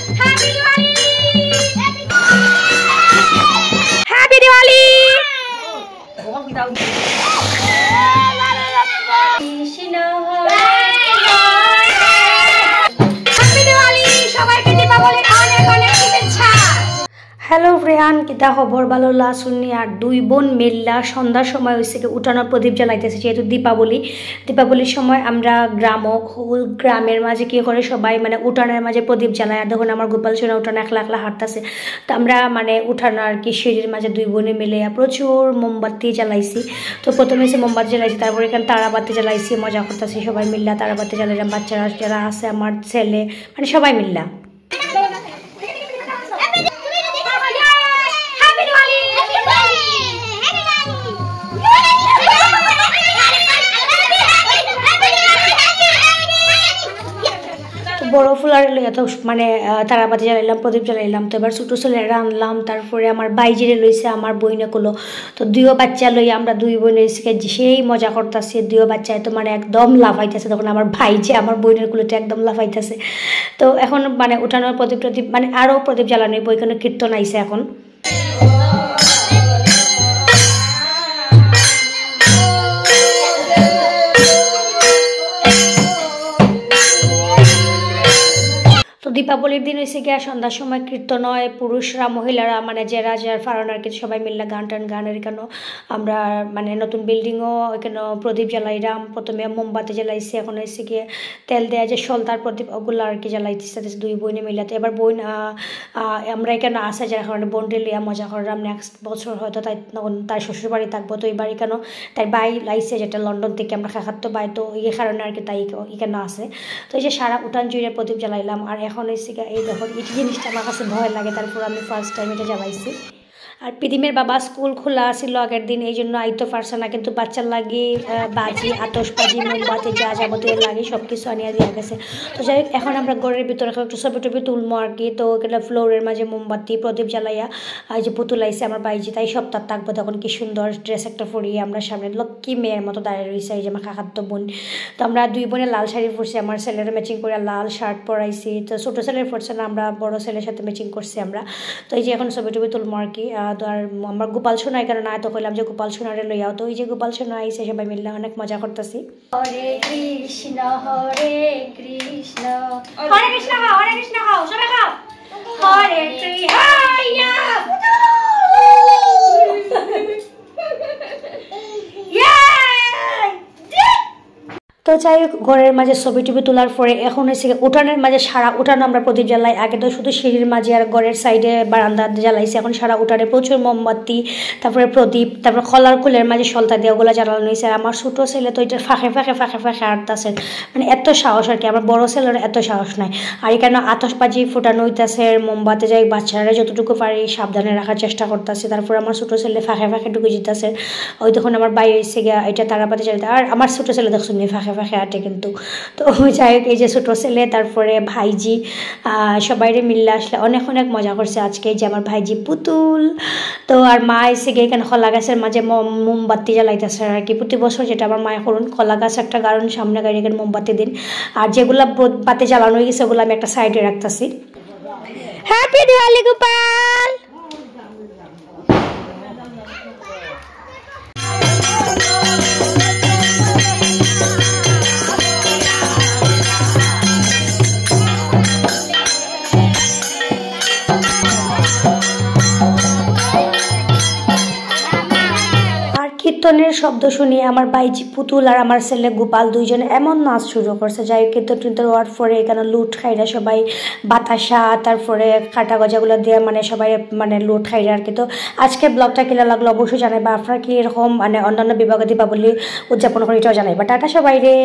Happy Diwali! Hello ফ্রেহান, কিতা খবর? ভালো লা শুনি। আর দুই বোন মেল্লা সন্ধ্যার সময় হয়েছে কি উঠানোর প্রদীপ জ্বালাইতেছে, যেহেতু দীপাবলির সময় আমরা গ্রামের মাঝে কি করে সবাই মানে উঠানের মাঝে প্রদীপ জ্বালায়। আর দেখুন আমার গোপাল সোনা উঠানে একলা একলা হাঁটতেছে। তো আমরা মানে উঠানো আর কি সিঁড়ির মাঝে দুই বোনে মিলে প্রচুর মোমবাতি জ্বালাইছি। তো প্রথমে এসে মোমবাতি জ্বালাইছি, তারপরে এখানে তারাবাতি জ্বালাইছি, মজা করতেছি সবাই মিল্লা। তারাবাতি জ্বালাইলাম, বাচ্চারা যারা আছে আমার ছেলে মানে সবাই মিল্লা। বড় ফুলার এত মানে তারাবাতি জ্বালাইলাম, প্রদীপ জ্বালাইলাম। তো এবার ছোটো ছেলেরা আনলাম, তারপরে আমার বাইজিরে লইছে, আমার বইনে কোলো। তো দুইও বাচ্চা লই আমরা দুই বোনে সেই মজা করতেছি। দুইও বাচ্চায় তো মানে একদম লাফাইতেছে, তখন আমার ভাইজে আমার বইনের কোলোতে একদম লাফাইতেছে। তো এখন মানে উঠানোর প্রদীপ মানে আরও প্রদীপ জ্বালানোর বই কোনো কীর্তন আইছে এখন। দীপাবলির দিন হয়েছে গিয়া সন্ধ্যার সময় কীর্তন হয়, পুরুষরা মহিলারা মানে যারা ফারণ আর কি সবাই মিললে গানের এখানে আমরা মানে নতুন বিল্ডিংও এখানে প্রদীপ জ্বালাইলাম। প্রথমে মোমবাতি জ্বালাইছি, এখন হয়েছে গিয়ে তেল দেওয়া যে সলতার প্রদীপ ওগুলো আর কি জ্বালাইতেছে দুই বোনে মিলাতে। এবার বোন আমরা এখানে আসা যার কারণে বোনটে লিয়া মজা করলাম। নেক্সট বছর হয়তো তার শ্বশুর বাড়ি থাকবো, তো এই বাড়ি কেন তাই বাই লাইছে যেটা লন্ডন থেকে আমরা খাখাতো বাই, তো এই কারণে আর কি তাই এখানে আসে। তো এই যে সারা উঠান জুড়ে প্রদীপ জ্বালাইলাম। আর এখন এই দেখুন এই জিনিসটা আমার কাছে ভয় লাগে, তারপর আমি ফার্স্ট টাইম এটা জ্বালাইছি। আর পিদিমের বাবা স্কুল খোলা ছিল আগের দিন, এই জন্য আইতো পারছে না, কিন্তু বাচ্চার লাগে বাজি আতশবাজি মোমবাতি যা যাবতীয় লাগে সব কিছু আনিয়া দিয়ে গেছে। তো যাই হোক এখন আমরা ঘরের ভিতরে একটু ছবি টবি তুলবো আর কি। তো এখানে ফ্লোরের মাঝে মোমবাতি প্রদীপ জ্বালাইয়া এই যে পুতুল আইছে আমার বাইজি, তাই সপ্তাহ থাকবো। তখন কি সুন্দর ড্রেস একটা পরিয়ে আমরা সামনে লক্ষ্মী মেয়ের মতো দাঁড়িয়ে রয়েছে, এই যে আমার কাকাতো বোন। তো আমরা দুই বোনে লাল শাড়ি পরছি, আমার ছেলের ম্যাচিং করে লাল শার্ট পরাইছি। তো ছোটো ছেলের পরছে না, আমরা বড় ছেলের সাথে ম্যাচিং করছি আমরা। তো এই যে এখন ছবি টবি তুলবো আর কি। তো আর আমার গোপাল সোনা এখানে না, তো কইলাম যে গোপাল সোনারে লইয়াও। তো ওই যে গোপাল সোনা আইসে, সবাই মিললে অনেক মজা করতেছি। হরে কৃষ্ণ হরে কৃষ্ণ হরে কৃষ্ণ খাও, হরে কৃষ্ণ খাও, সবাই খাও। হরে কৃষ্ণ তো যাই হোক ঘরের মাঝে ছবি টবি তোলার পরে এখন হয়েছে উঠানের মাঝে সারা উঠান আমরা প্রদীপ জ্বালাই। আগে তো শুধু সিঁড়ির মাঝে আর ঘরের সাইডে বারান্দা জ্বালাইছে, এখন সারা উঠানে প্রচুর মোমবাতি, তারপরে প্রদীপ, তারপরে খলার কুলের মাঝে সলতা দিয়ে ওগুলো জ্বালানো হয়েছে। আর আমার ছোটো ছেলে তো এটার ফাঁকে আটতেছে, মানে এত সাহস আর কি। আমার বড়ো ছেলের এত সাহস নাই। আর এখানে আতশবাজি ফুটানো হইতেছে, মোমবাতি যাই বাচ্চারা যতটুকু পারি সাবধানে রাখার চেষ্টা করতেছে। তারপর আমার ছোটো ছেলে ফাঁকে ঢুকে যেতেছে। ওই দেখুন আমার বাইরে এসে গিয়া এটা তারাবাতি জ্বালাতে। আর আমার ছোটো ছেলে দেখুন ফাঁকে আটে কিন্তু। তো যাই হোক এই যে ছোটো ছেলে তারপরে ভাইজি সবাই মিললে আসলে অনেক মজা করছে আজকে। যে আমার ভাইজি পুতুল, তো আর মা এসে গিয়ে এখানে কলা গাছের মাঝে মোমবাতি জ্বালাইতেছে আর কি। প্রতি বছর যেটা আমার মায়ের করুন, কলা গাছ একটা কারণ সামনে গাড়ি এখানে মোমবাতি দিন। আর যেগুলা বাতি জ্বালানো হয়ে গেছে ওগুলো আমি একটা সাইডে রাখতেছি। হ্যাপি দিওয়ালি গোপাল। কীর্তনের শব্দ শুনিয়ে আমার বাইজি পুতুল আর আমার ছেলে গোপাল দুইজনে এমন নাচ শুরু করছে। যাই কীর্তন হওয়ার পরে এখানে লুট খাইরা সবাই বাতাসা তারপরে কাটা গজাগুলো দিয়ে মানে সবাই মানে লুট খাইরা আর কি। তো আজকের ব্লগটা কিনা লাগলো অবশ্যই জানাই, বা আপনারা কি এরকম মানে অন্যান্য বিভাগে দীপাবলি উদযাপন করে এটাও জানাই। বা টাটা সবাই রে।